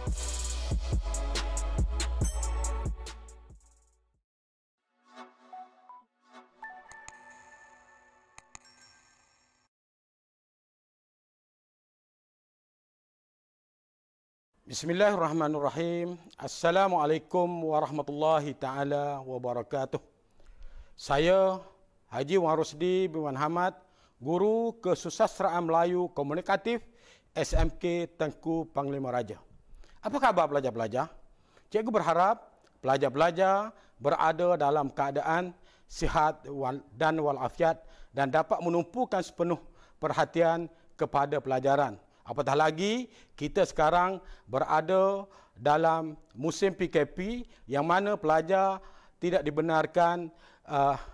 Bismillahirrahmanirrahim. Assalamualaikum warahmatullahi taala wabarakatuh. Saya Haji Wan Rusdi bin Wan Hamad, Guru Kesusasteraan Melayu Komunikatif SMK Tengku Panglima Raja. Apa khabar pelajar-pelajar? Cikgu berharap pelajar-pelajar berada dalam keadaan sihat dan walafiat dan dapat menumpukan sepenuh perhatian kepada pelajaran. Apatah lagi, kita sekarang berada dalam musim PKP yang mana pelajar tidak dibenarkan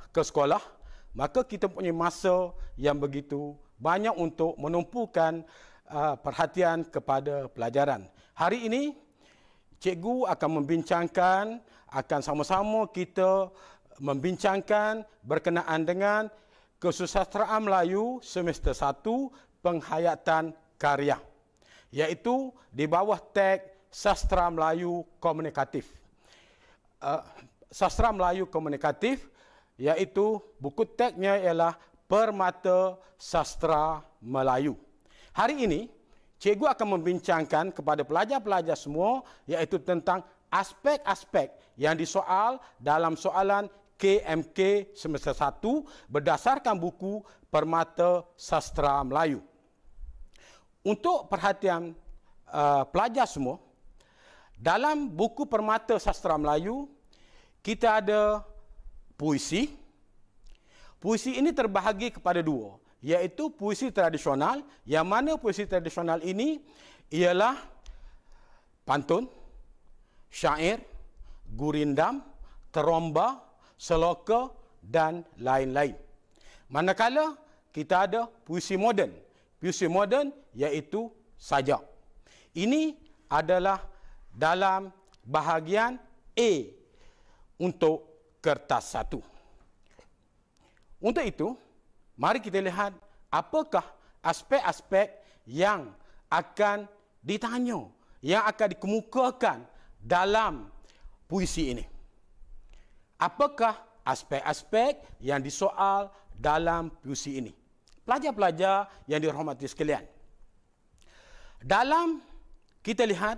ke sekolah. Maka kita punya masa yang begitu banyak untuk menumpukan perhatian kepada pelajaran. Hari ini, cikgu akan membincangkan, akan sama-sama kita membincangkan berkenaan dengan Kesusasteraan Melayu semester 1 penghayatan karya, iaitu di bawah tag Sastra Melayu Komunikatif. Sastra Melayu Komunikatif, iaitu buku tagnya ialah Permata Sastra Melayu. Hari ini, cikgu akan membincangkan kepada pelajar-pelajar semua, iaitu tentang aspek-aspek yang disoal dalam soalan KMK semester 1 berdasarkan buku Permata Sastra Melayu. Untuk perhatian pelajar semua, dalam buku Permata Sastra Melayu, kita ada puisi. Puisi ini terbahagi kepada dua, iaitu puisi tradisional, yang mana puisi tradisional ini ialah pantun, syair, gurindam, teromba, seloka dan lain-lain. Manakala kita ada puisi moden. Puisi moden iaitu sajak. Ini adalah dalam bahagian A untuk kertas 1. Untuk itu, mari kita lihat apakah aspek-aspek yang akan ditanya, yang akan dikemukakan dalam puisi ini. Apakah aspek-aspek yang disoal dalam puisi ini? Pelajar-pelajar yang dirahmati sekalian, dalam kita lihat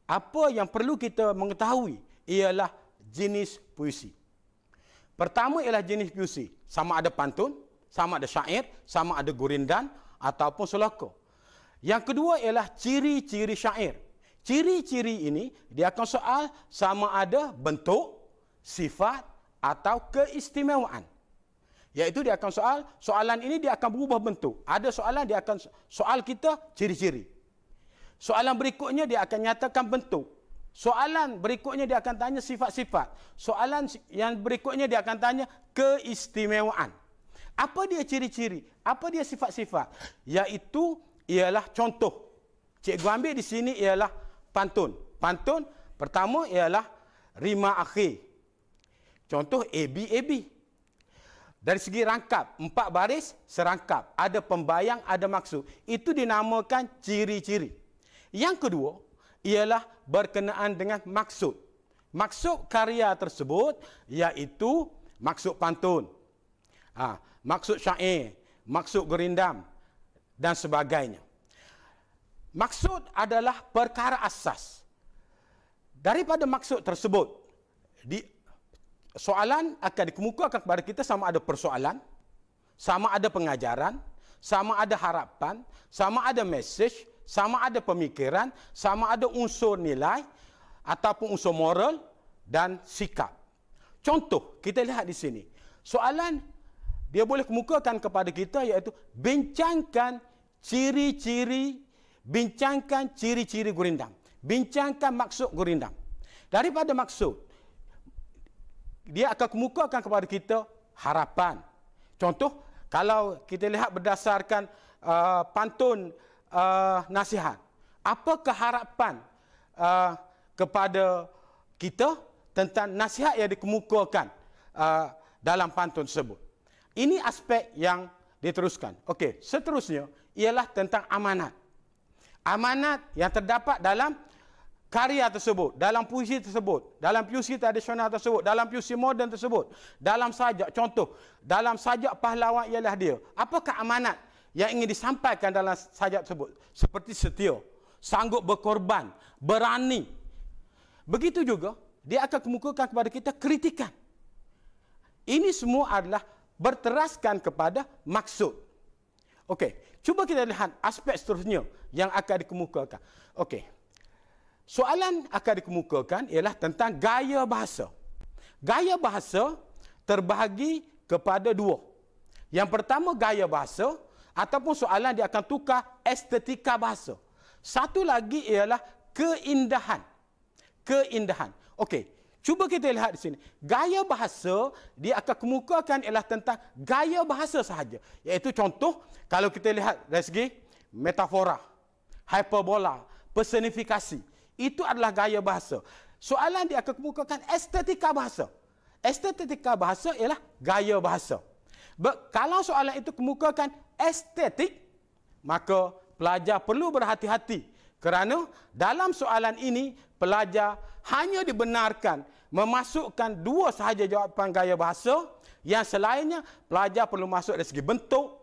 apa yang perlu kita mengetahui ialah jenis puisi. Pertama ialah jenis puisi, sama ada pantun, sama ada syair, sama ada gurindan ataupun seloka. Yang kedua ialah ciri-ciri syair. Ciri-ciri ini dia akan soal sama ada bentuk, sifat atau keistimewaan. Iaitu dia akan soalan ini dia akan berubah bentuk. Ada soalan dia akan soal kita ciri-ciri. Soalan berikutnya dia akan nyatakan bentuk. Soalan berikutnya dia akan tanya sifat-sifat. Soalan yang berikutnya dia akan tanya keistimewaan. Apa dia ciri-ciri? Apa dia sifat-sifat? Iaitu ialah contoh. Cikgu ambil di sini ialah pantun. Pantun pertama ialah rima akhir. Contoh AB. Dari segi rangkap, 4 baris serangkap. Ada pembayang, ada maksud. Itu dinamakan ciri-ciri. Yang kedua, ialah berkenaan dengan maksud. Maksud karya tersebut, iaitu maksud pantun, maksud syair, maksud gerindam, dan sebagainya. Maksud adalah perkara asas. Daripada maksud tersebut, soalan akan dikemukakan kepada kita sama ada persoalan, sama ada pengajaran, sama ada harapan, sama ada message, sama ada pemikiran, sama ada unsur nilai ataupun unsur moral dan sikap. Contoh, kita lihat di sini. Soalan dia boleh kemukakan kepada kita iaitu bincangkan ciri-ciri gurindam. Bincangkan maksud gurindam. Daripada maksud, dia akan kemukakan kepada kita harapan. Contoh, kalau kita lihat berdasarkan pantun nasihat, apakah harapan kepada kita tentang nasihat yang dikemukakan dalam pantun tersebut? Ini aspek yang diteruskan. Okey, seterusnya ialah tentang amanat. Amanat yang terdapat dalam karya tersebut, dalam puisi tersebut, dalam puisi tradisional tersebut, dalam puisi moden tersebut, dalam sajak, contoh, dalam sajak pahlawan ialah dia. Apakah amanat yang ingin disampaikan dalam sajak tersebut? Seperti setia, sanggup berkorban, berani. Begitu juga, dia akan kemukakan kepada kita kritikan. Ini semua adalah berteraskan kepada maksud. Okey, cuba kita lihat aspek seterusnya yang akan dikemukakan. Okey. Soalan akan dikemukakan ialah tentang gaya bahasa. Gaya bahasa terbahagi kepada dua. Yang pertama gaya bahasa, ataupun soalan dia akan tukar estetika bahasa. Satu lagi ialah keindahan. Keindahan. Okey, cuba kita lihat di sini. Gaya bahasa dia akan kemukakan ialah tentang gaya bahasa sahaja. Iaitu contoh, kalau kita lihat dari segi metafora, hyperbola, personifikasi. Itu adalah gaya bahasa. Soalan dia akan kemukakan estetika bahasa. Estetika bahasa ialah gaya bahasa. Kalau soalan itu kemukakan estetik, maka pelajar perlu berhati-hati. Kerana dalam soalan ini, pelajar hanya dibenarkan memasukkan dua sahaja jawapan gaya bahasa. Yang selainnya, pelajar perlu masuk dari segi bentuk,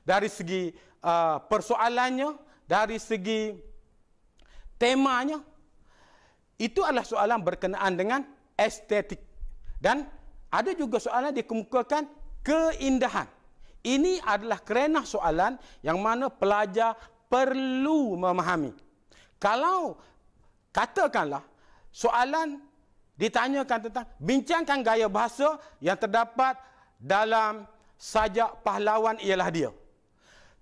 dari segi persoalannya, dari segi temanya. Itu adalah soalan berkenaan dengan estetik. Dan ada juga soalan dikemukakan keindahan. Ini adalah kerana soalan yang mana pelajar perlu memahami. Kalau katakanlah soalan ditanyakan tentang bincangkan gaya bahasa yang terdapat dalam sajak pahlawan ialah dia.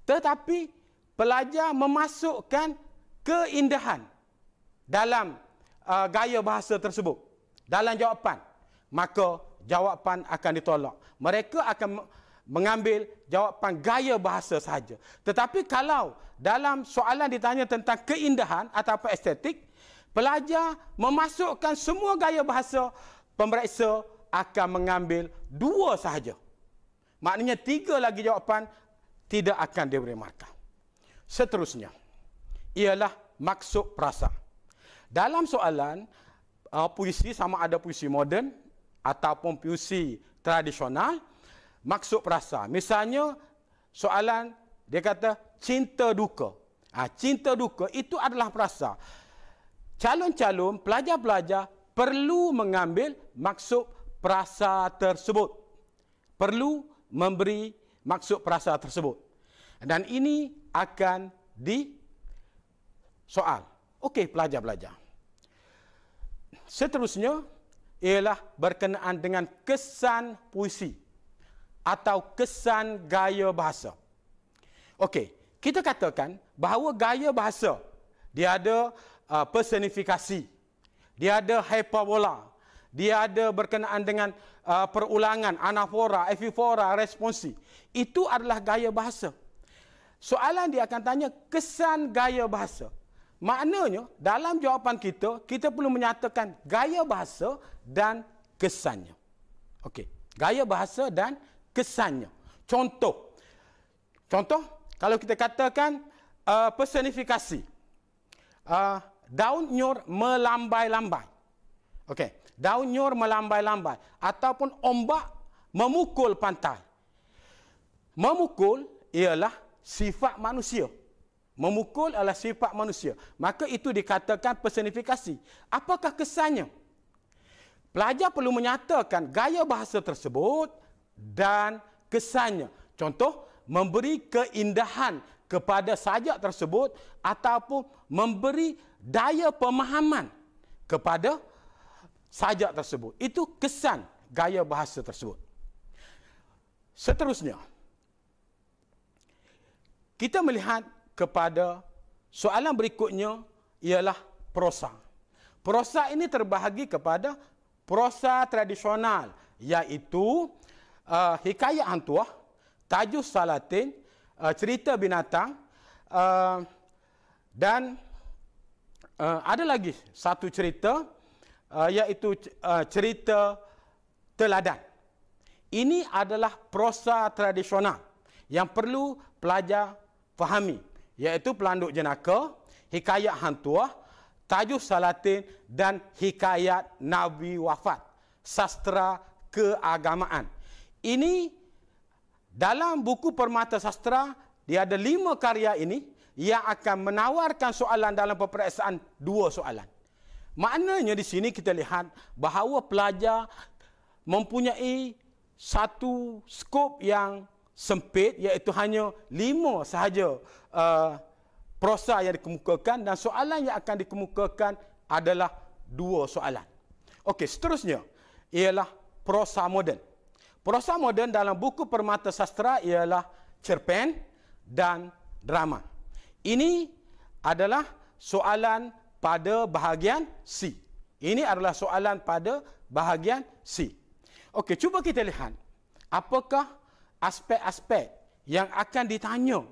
Tetapi pelajar memasukkan keindahan dalam gaya bahasa tersebut dalam jawapan, maka jawapan akan ditolak. Mereka akan mengambil jawapan gaya bahasa sahaja. Tetapi kalau dalam soalan ditanya tentang keindahan atau estetik, pelajar memasukkan semua gaya bahasa, pemeriksa akan mengambil dua sahaja. Maknanya tiga lagi jawapan tidak akan diberi markah. Seterusnya ialah maksud perasa. Dalam soalan puisi, sama ada puisi moden ataupun puisi tradisional, maksud perasa. Misalnya soalan dia kata cinta duka. Cinta duka itu adalah perasa. Calon-calon pelajar-pelajar perlu mengambil maksud perasa tersebut. Perlu memberi maksud perasa tersebut. Dan ini akan disoal. Okey, pelajar-pelajar. Seterusnya ialah berkenaan dengan kesan puisi atau kesan gaya bahasa. Okey, kita katakan bahawa gaya bahasa dia ada personifikasi, dia ada hyperbola, dia ada berkenaan dengan perulangan, anafora, epifora, responsi. Itu adalah gaya bahasa. Soalan dia akan tanya kesan gaya bahasa. Maknanya dalam jawapan kita, kita perlu menyatakan gaya bahasa dan kesannya. Okey, gaya bahasa dan kesannya. Contoh, kalau kita katakan personifikasi, daun nyor melambai-lambai. Okey, daun nyor melambai-lambai ataupun ombak memukul pantai. Memukul ialah sifat manusia. Memukul adalah sifat manusia. Maka itu dikatakan personifikasi. Apakah kesannya? Pelajar perlu menyatakan gaya bahasa tersebut dan kesannya. Contoh, memberi keindahan kepada sajak tersebut ataupun memberi daya pemahaman kepada sajak tersebut. Itu kesan gaya bahasa tersebut. Seterusnya, kita melihat kepada soalan berikutnya ialah prosa. Prosa ini terbahagi kepada prosa tradisional, iaitu hikayat hantuah, tajus salatin, cerita binatang, dan ada lagi satu cerita, iaitu cerita teladan. Ini adalah prosa tradisional yang perlu pelajar fahami, iaitu Pelanduk Jenaka, hikayat hantuah, Tajuh Salatin dan Hikayat Nabi Wafat, sastra keagamaan. Ini dalam buku Permata Sastra, dia ada 5 karya ini yang akan menawarkan soalan dalam peperiksaan 2 soalan. Maknanya di sini kita lihat bahawa pelajar mempunyai satu skop yang sempit, iaitu hanya 5 sahaja prosa yang dikemukakan, dan soalan yang akan dikemukakan adalah 2 soalan. Okey, seterusnya ialah prosa moden. Prosa moden dalam buku Permata Sastra ialah cerpen dan drama. Ini adalah soalan pada bahagian C. Ini adalah soalan pada bahagian C. Okey, cuba kita lihat apakah aspek-aspek yang akan ditanya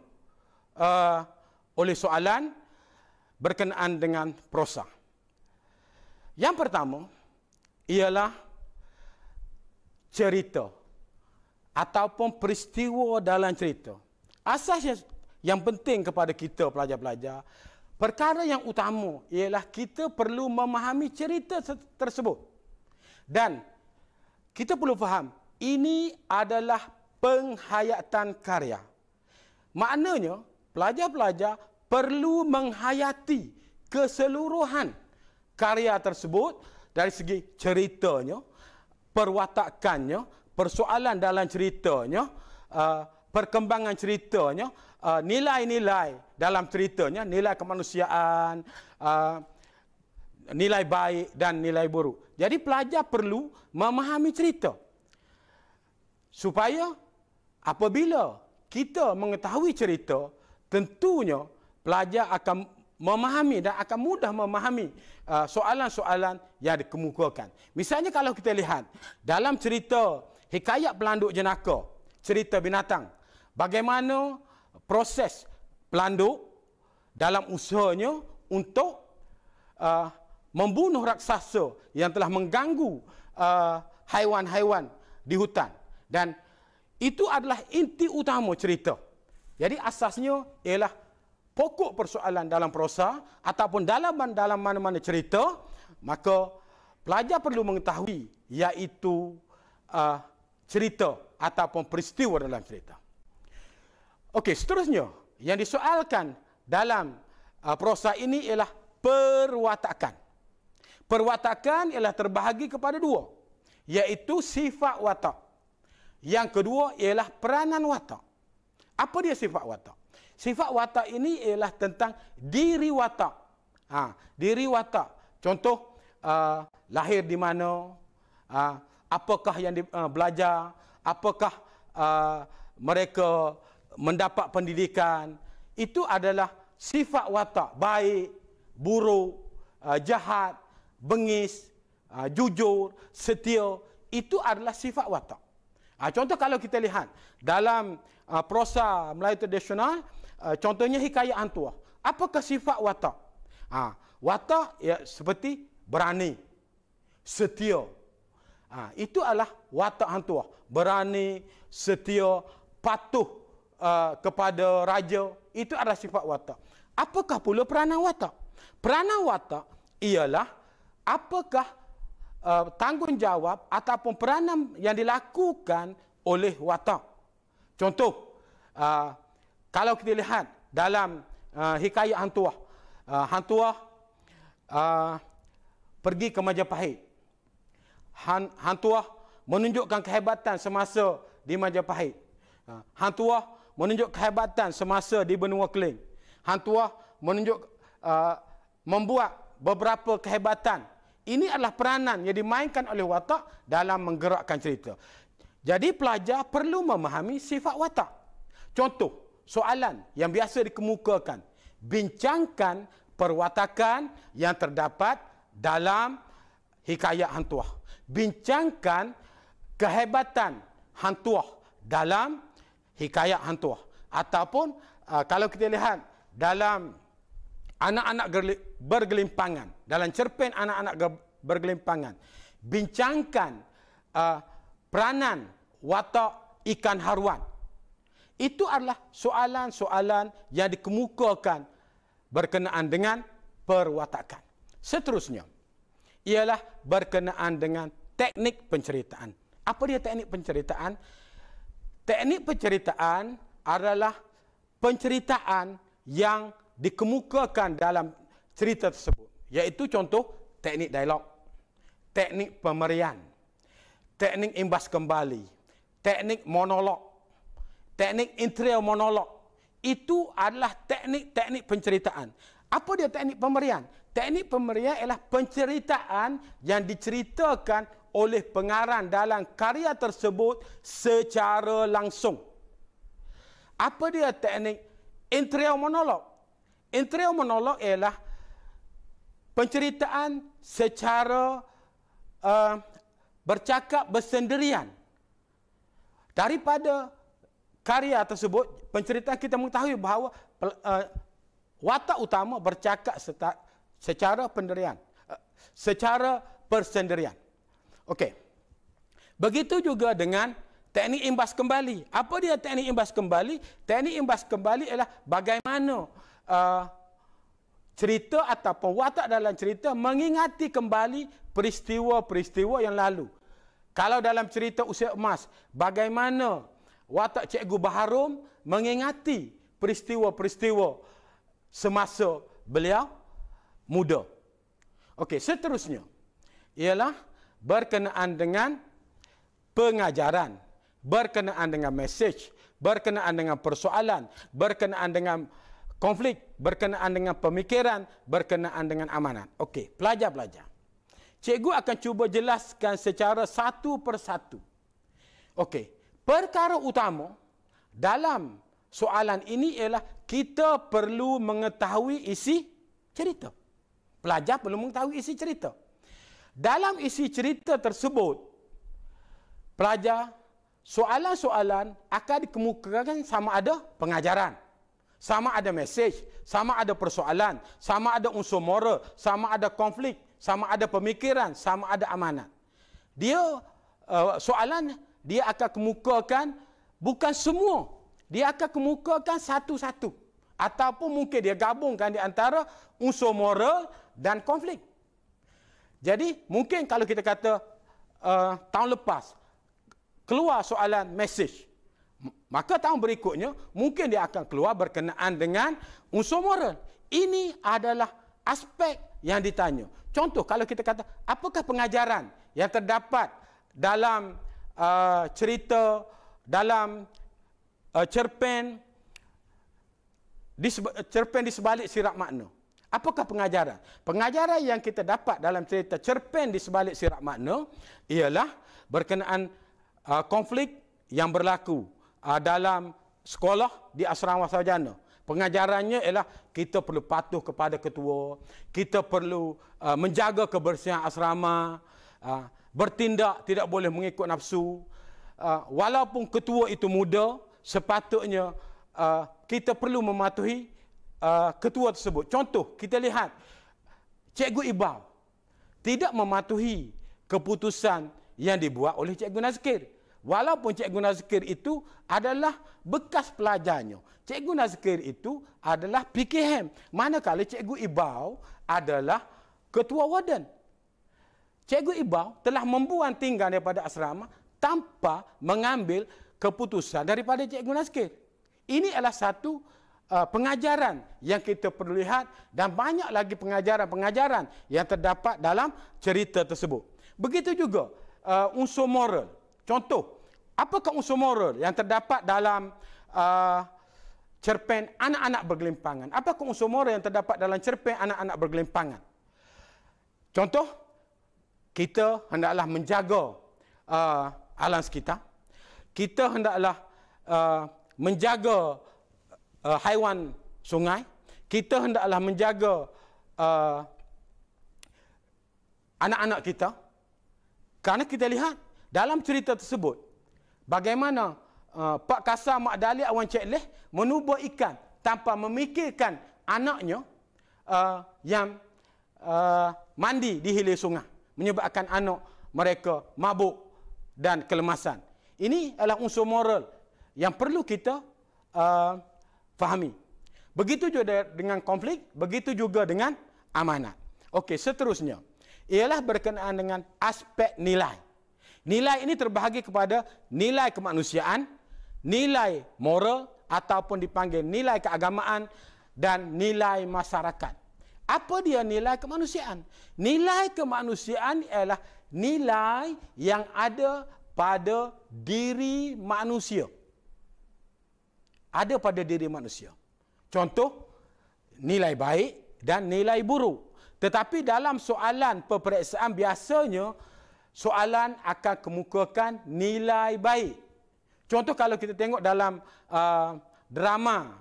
oleh soalan berkenaan dengan prosa. Yang pertama ialah cerita ataupun peristiwa dalam cerita. Asas yang penting kepada kita pelajar-pelajar, perkara yang utama ialah kita perlu memahami cerita tersebut. Dan kita perlu faham, ini adalah penghayatan karya. Maknanya, pelajar-pelajar perlu menghayati keseluruhan karya tersebut dari segi ceritanya, perwatakannya, persoalan dalam ceritanya, perkembangan ceritanya, nilai-nilai dalam ceritanya, nilai kemanusiaan, nilai baik dan nilai buruk. Jadi pelajar perlu memahami cerita. Supaya apabila kita mengetahui cerita, tentunya pelajar akan memahami dan akan mudah memahami soalan-soalan yang dikemukakan. Misalnya kalau kita lihat dalam cerita Hikayat Pelanduk Jenaka, cerita binatang, bagaimana proses pelanduk dalam usahanya untuk membunuh raksasa yang telah mengganggu haiwan-haiwan di hutan. Dan itu adalah inti utama cerita. Jadi asasnya ialah pokok persoalan dalam prosa ataupun dalam mana-mana cerita, maka pelajar perlu mengetahui iaitu cerita ataupun peristiwa dalam cerita. Okey, seterusnya yang disoalkan dalam prosa ini ialah perwatakan. Perwatakan ialah terbahagi kepada 2, iaitu sifat watak. Yang kedua ialah peranan watak. Apa dia sifat watak? Sifat watak ini ialah tentang diri watak. Diri watak. Contoh, lahir di mana, apakah yang belajar, apakah mereka mendapat pendidikan. Itu adalah sifat watak. Baik, buruk, jahat, bengis, jujur, setia. Itu adalah sifat watak. Contoh kalau kita lihat dalam prosa Melayu tradisional, contohnya Hikayat Hang Tuah. Apakah sifat watak? Watak ya seperti berani, setia. Itu adalah watak Hang Tuah. Berani, setia, patuh kepada raja. Itu adalah sifat watak. Apakah pula peranan watak? Peranan watak ialah apakah tanggungjawab ataupun peranan yang dilakukan oleh watak. Contoh, kalau kita lihat dalam Hikayat Hang Tuah, Hang Tuah pergi ke Majapahit. Hang Tuah menunjukkan kehebatan semasa di Majapahit. Hang Tuah menunjuk kehebatan semasa di Benua Keling. Hang Tuah membuat beberapa kehebatan. Ini adalah peranan yang dimainkan oleh watak dalam menggerakkan cerita. Jadi pelajar perlu memahami sifat watak. Contoh, soalan yang biasa dikemukakan. Bincangkan perwatakan yang terdapat dalam Hikayat Hang Tuah. Bincangkan kehebatan Hang Tuah dalam Hikayat Hang Tuah. Ataupun kalau kita lihat dalam Anak-anak bergelimpangan, dalam cerpen Anak-anak bergelimpangan, bincangkan peranan watak ikan haruan. Itu adalah soalan-soalan yang dikemukakan berkenaan dengan perwatakan. Seterusnya, ialah berkenaan dengan teknik penceritaan. Apa dia teknik penceritaan? Teknik penceritaan adalah penceritaan yang dikemukakan dalam cerita tersebut. Iaitu contoh, teknik dialog, teknik pemerian, teknik imbas kembali, teknik monolog, teknik intro monolog. Itu adalah teknik-teknik penceritaan. Apa dia teknik pemberian? Teknik pemberian ialah penceritaan yang diceritakan oleh pengarang dalam karya tersebut secara langsung. Apa dia teknik intro monolog? Intro monolog ialah penceritaan secara bercakap bersendirian. Daripada karya tersebut, penceritaan kita mengetahui bahawa watak utama bercakap secara pendirian, secara persendirian. Okey. Begitu juga dengan teknik imbas kembali. Apa dia teknik imbas kembali? Teknik imbas kembali ialah bagaimana cerita ataupun watak dalam cerita mengingati kembali peristiwa-peristiwa yang lalu. Kalau dalam cerita Usia Emas, bagaimana watak Cikgu Baharum mengingati peristiwa-peristiwa semasa beliau muda. Okey, seterusnya ialah berkenaan dengan pengajaran, berkenaan dengan mesej, berkenaan dengan persoalan, berkenaan dengan konflik, berkenaan dengan pemikiran, berkenaan dengan amanat. Okey, pelajar-pelajar. Cikgu akan cuba jelaskan secara satu persatu. Okey, perkara utama dalam soalan ini ialah kita perlu mengetahui isi cerita. Pelajar perlu mengetahui isi cerita. Dalam isi cerita tersebut, pelajar, soalan-soalan akan dikemukakan sama ada pengajaran, sama ada mesej, sama ada persoalan, sama ada unsur moral, sama ada konflik, sama ada pemikiran, sama ada amanat. Dia soalan dia akan kemukakan bukan semua. Dia akan kemukakan satu-satu. Ataupun mungkin dia gabungkan di antara unsur moral dan konflik. Jadi mungkin kalau kita kata tahun lepas keluar soalan mesej, maka tahun berikutnya mungkin dia akan keluar berkenaan dengan unsur moral. Ini adalah aspek yang ditanya. Contoh, kalau kita kata, apakah pengajaran yang terdapat dalam cerita, dalam cerpen di sebalik sirap makna? Apakah pengajaran? Pengajaran yang kita dapat dalam cerita cerpen di sebalik sirap makna ialah berkenaan konflik yang berlaku dalam sekolah di asrama sarjana. Pengajarannya ialah kita perlu patuh kepada ketua, kita perlu menjaga kebersihan asrama, bertindak tidak boleh mengikut nafsu. Walaupun ketua itu muda, sepatutnya kita perlu mematuhi ketua tersebut. Contoh, kita lihat Cikgu Ibau tidak mematuhi keputusan yang dibuat oleh Cikgu Nazkir. Walaupun Cikgu Nazkir itu adalah bekas pelajarnya. Cikgu Nazkir itu adalah PKM. Manakala Cikgu Ibau adalah ketua warden. Cikgu Ibau telah membuang tinggal daripada asrama tanpa mengambil keputusan daripada Cikgu Nazkir. Ini adalah satu pengajaran yang kita perlu lihat dan banyak lagi pengajaran-pengajaran yang terdapat dalam cerita tersebut. Begitu juga unsur moral. Contoh, apakah unsur moral yang terdapat dalam cerpen Anak-anak Bergelimpangan? Apakah unsur moral yang terdapat dalam cerpen Anak-anak Bergelimpangan? Contoh, kita hendaklah menjaga alam sekitar. Kita hendaklah menjaga haiwan sungai. Kita hendaklah menjaga anak-anak kita. Kerana kita lihat dalam cerita tersebut, bagaimana Pak Kasar, Mak Dali, Awan Cik Leh menubur ikan tanpa memikirkan anaknya yang mandi di hilir sungai, menyebabkan anak mereka mabuk dan kelemasan. Ini adalah unsur moral yang perlu kita fahami. Begitu juga dengan konflik, begitu juga dengan amanat. Okey, seterusnya ialah berkenaan dengan aspek nilai. Nilai ini terbahagi kepada nilai kemanusiaan, nilai moral ataupun dipanggil nilai keagamaan dan nilai masyarakat. Apa dia nilai kemanusiaan? Nilai kemanusiaan ialah nilai yang ada pada diri manusia. Ada pada diri manusia. Contoh, nilai baik dan nilai buruk. Tetapi dalam soalan peperiksaan biasanya soalan akan kemukakan nilai baik. Contoh kalau kita tengok dalam drama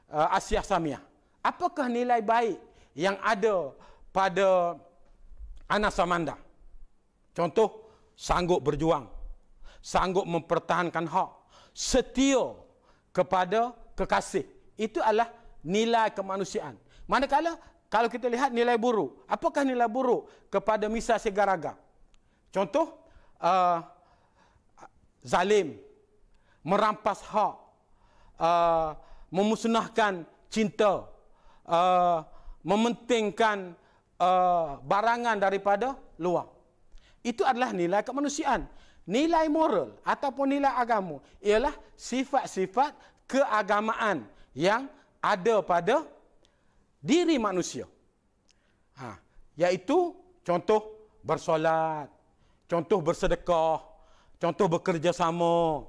Asia Samia. Apakah nilai baik yang ada pada Anas Samanda? Contoh, sanggup berjuang, sanggup mempertahankan hak, setia kepada kekasih. Itu adalah nilai kemanusiaan. Manakala kalau kita lihat nilai buruk, apakah nilai buruk kepada Misa Segaraga? Contoh, zalim, merampas hak, memusnahkan cinta, mementingkan barangan daripada luar. Itu adalah nilai kemanusiaan. Nilai moral ataupun nilai agama ialah sifat-sifat keagamaan yang ada pada diri manusia. Iaitu contoh bersolat, contoh bersedekah, contoh bekerjasama.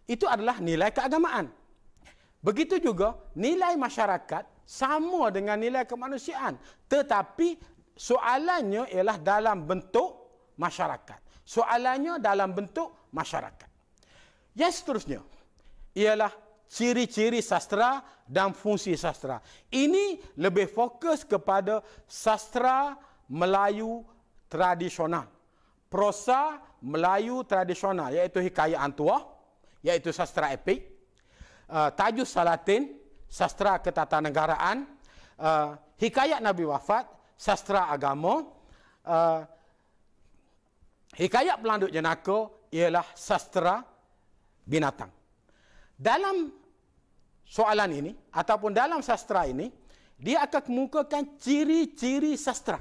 Itu adalah nilai keagamaan. Begitu juga nilai masyarakat sama dengan nilai kemanusiaan. Tetapi soalannya ialah dalam bentuk masyarakat. Soalannya dalam bentuk masyarakat. Yang seterusnya ialah ciri-ciri sastra dan fungsi sastra. Ini lebih fokus kepada sastra Melayu tradisional. Prosa Melayu tradisional, iaitu hikayat Antuah, iaitu sastra epik. Tajus Salatin, sastra ketatanegaraan. Hikayat Nabi Wafat, sastra agama. Hikayat Pelanduk Jenaka ialah sastra binatang. Dalam soalan ini ataupun dalam sastra ini, dia akan kemukakan ciri-ciri sastra.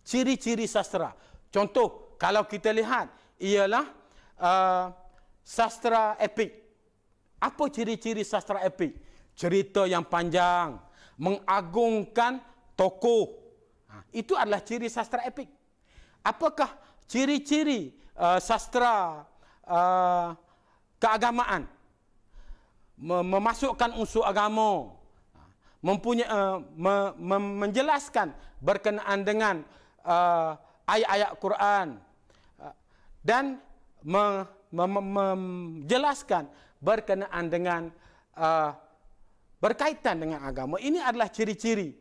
Ciri-ciri sastra. Contoh, kalau kita lihat ialah sastra epik. Apa ciri-ciri sastra epik? Cerita yang panjang, mengagungkan tokoh. Itu adalah ciri sastra epik. Apakah ciri-ciri sastra keagamaan? Memasukkan unsur agama, menjelaskan berkenaan dengan ayat-ayat Quran dan menjelaskan berkenaan dengan berkaitan dengan agama. Ini adalah ciri-ciri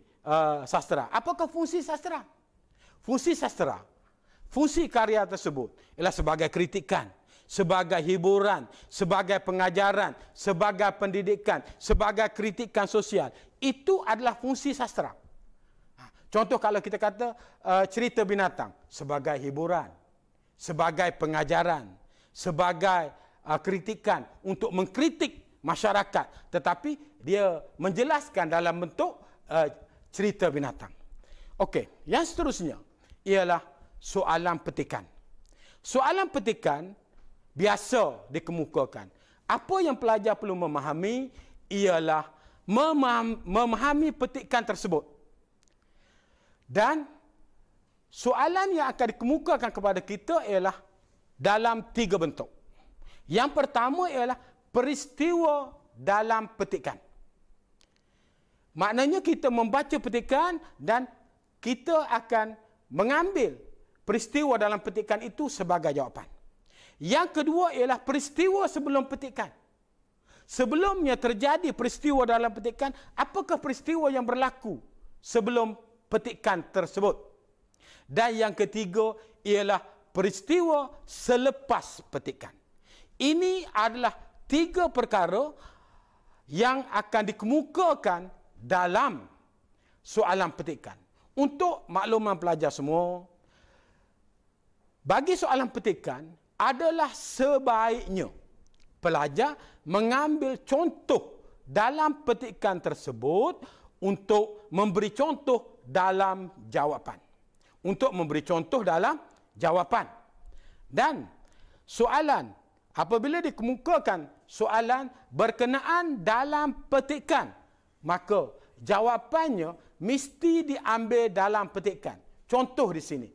sastra. Apakah fungsi sastra? Fungsi sastra, fungsi karya tersebut ialah sebagai kritikan, sebagai hiburan, sebagai pengajaran, sebagai pendidikan, sebagai kritikan sosial. Itu adalah fungsi sastra. Contoh kalau kita kata cerita binatang, sebagai hiburan, sebagai pengajaran, sebagai kritikan untuk mengkritik masyarakat. Tetapi dia menjelaskan dalam bentuk cerita binatang. Okey, yang seterusnya ialah soalan petikan. Soalan petikan biasa dikemukakan. Apa yang pelajar perlu memahami ialah memahami petikan tersebut. Dan soalan yang akan dikemukakan kepada kita ialah dalam 3 bentuk. Yang pertama ialah peristiwa dalam petikan. Maknanya kita membaca petikan dan kita akan mengambil peristiwa dalam petikan itu sebagai jawapan. Yang kedua ialah peristiwa sebelum petikan. Sebelumnya terjadi peristiwa dalam petikan, apakah peristiwa yang berlaku sebelum petikan tersebut? Dan yang ketiga ialah peristiwa selepas petikan. Ini adalah 3 perkara yang akan dikemukakan dalam soalan petikan. Untuk makluman pelajar semua, bagi soalan petikan adalah sebaiknya pelajar mengambil contoh dalam petikan tersebut untuk memberi contoh dalam jawapan. Untuk memberi contoh dalam jawapan. Dan soalan, apabila dikemukakan soalan berkenaan dalam petikan, maka jawapannya mesti diambil dalam petikan. Contoh di sini.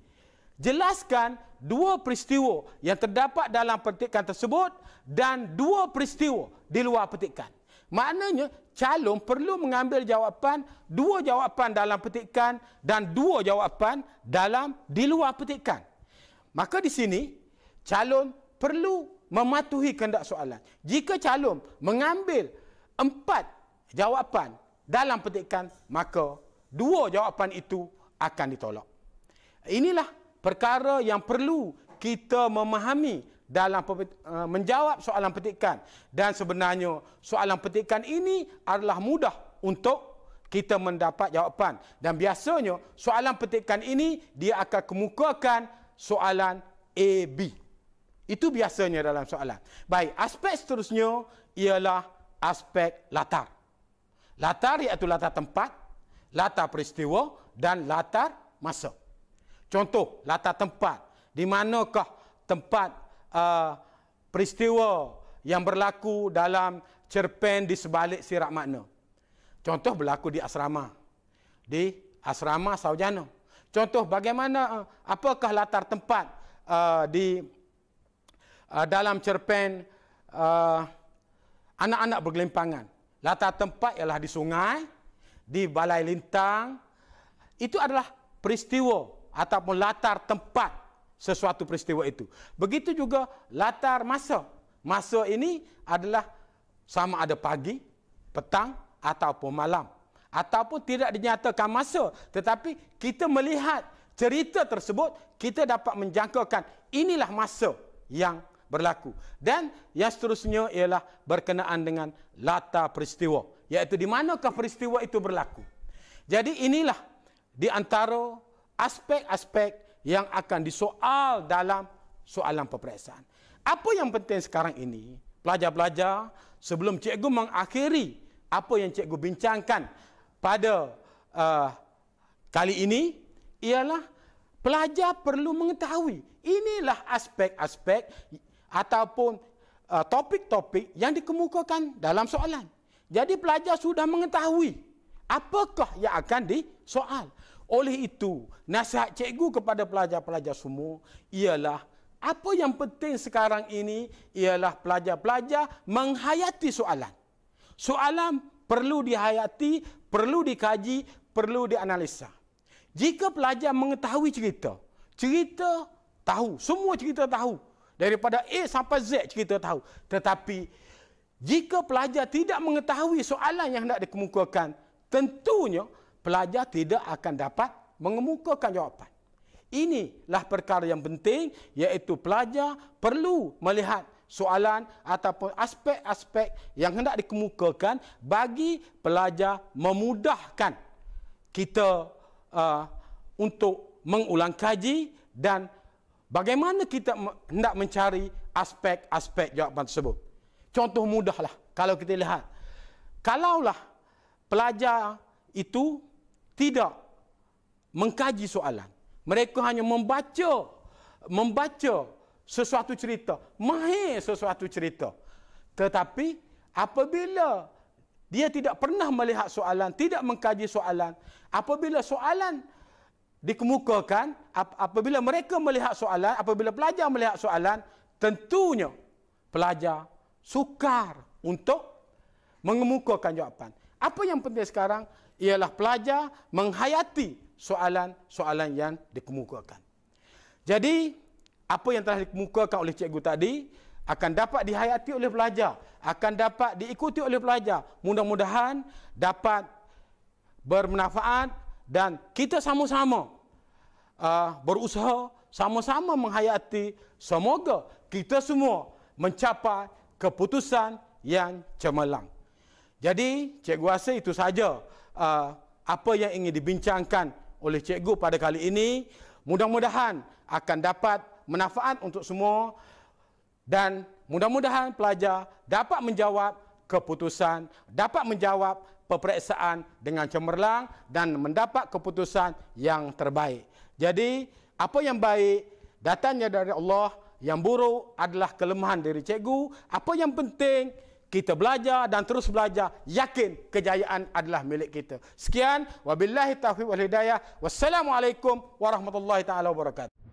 Jelaskan dua peristiwa yang terdapat dalam petikan tersebut dan dua peristiwa di luar petikan. Maknanya calon perlu mengambil jawapan, dua jawapan dalam petikan dan dua jawapan di luar petikan. Maka di sini calon perlu mematuhi kehendak soalan. Jika calon mengambil 4 jawapan dalam petikan, maka 2 jawapan itu akan ditolak. Inilah perkara yang perlu kita memahami dalam menjawab soalan petikan. Dan sebenarnya soalan petikan ini adalah mudah untuk kita mendapat jawapan. Dan biasanya soalan petikan ini dia akan kemukakan soalan A, B. Itu biasanya dalam soalan. Baik, aspek seterusnya ialah aspek latar. Latar iaitu latar tempat, latar peristiwa dan latar masa. Contoh, latar tempat. Di manakah tempat peristiwa yang berlaku dalam cerpen di sebalik sirap makna? Contoh, berlaku di asrama. Di asrama Sarjana. Contoh, bagaimana, apakah latar tempat dalam cerpen anak-anak bergelimpangan? Latar tempat ialah di sungai, di balai lintang. Itu adalah peristiwa ataupun latar tempat sesuatu peristiwa itu. Begitu juga latar masa. Masa ini adalah sama ada pagi, petang ataupun malam. Ataupun tidak dinyatakan masa. Tetapi kita melihat cerita tersebut, kita dapat menjangkakan inilah masa yang berlaku. Dan yang seterusnya ialah berkenaan dengan latar peristiwa. Iaitu di manakah peristiwa itu berlaku. Jadi inilah di antara aspek-aspek yang akan disoal dalam soalan peperiksaan. Apa yang penting sekarang ini, pelajar-pelajar, sebelum cikgu mengakhiri apa yang cikgu bincangkan pada kali ini, ialah pelajar perlu mengetahui inilah aspek-aspek ataupun topik-topik yang dikemukakan dalam soalan. Jadi pelajar sudah mengetahui apakah yang akan disoal. Oleh itu, nasihat cikgu kepada pelajar-pelajar semua ialah apa yang penting sekarang ini ialah pelajar-pelajar menghayati soalan. Soalan perlu dihayati, perlu dikaji, perlu dianalisa. Jika pelajar mengetahui cerita tahu, semua cerita tahu. Daripada A sampai Z cerita tahu. Tetapi jika pelajar tidak mengetahui soalan yang hendak dikemukakan, tentunya pelajar tidak akan dapat mengemukakan jawapan. Inilah perkara yang penting, iaitu pelajar perlu melihat soalan ataupun aspek-aspek yang hendak dikemukakan bagi pelajar memudahkan kita untuk mengulang kaji dan bagaimana kita hendak mencari aspek-aspek jawapan tersebut. Contoh mudahlah kalau kita lihat. Kalaulah pelajar itu tidak mengkaji soalan. Mereka hanya membaca sesuatu cerita, mahir sesuatu cerita. Tetapi apabila dia tidak pernah melihat soalan, tidak mengkaji soalan, apabila soalan dikemukakan, apabila mereka melihat soalan, apabila pelajar melihat soalan, tentunya pelajar sukar untuk mengemukakan jawapan. Apa yang penting sekarang ialah pelajar menghayati soalan-soalan yang dikemukakan. Jadi, apa yang telah dikemukakan oleh cikgu tadi akan dapat dihayati oleh pelajar, akan dapat diikuti oleh pelajar. Mudah-mudahan dapat bermanfaat dan kita sama-sama berusaha, sama-sama menghayati. Semoga kita semua mencapai keputusan yang cemerlang. Jadi, cikgu rasa itu saja apa yang ingin dibincangkan oleh cikgu pada kali ini. Mudah-mudahan akan dapat manfaat untuk semua dan mudah-mudahan pelajar dapat menjawab keputusan, dapat menjawab peperiksaan dengan cemerlang dan mendapat keputusan yang terbaik. Jadi, apa yang baik datangnya dari Allah, yang buruk adalah kelemahan dari cikgu. Apa yang penting, kita belajar dan terus belajar, yakin kejayaan adalah milik kita. Sekian, wabillahi taufiq wal hidayah. Wassalamualaikum warahmatullahi taala wabarakatuh.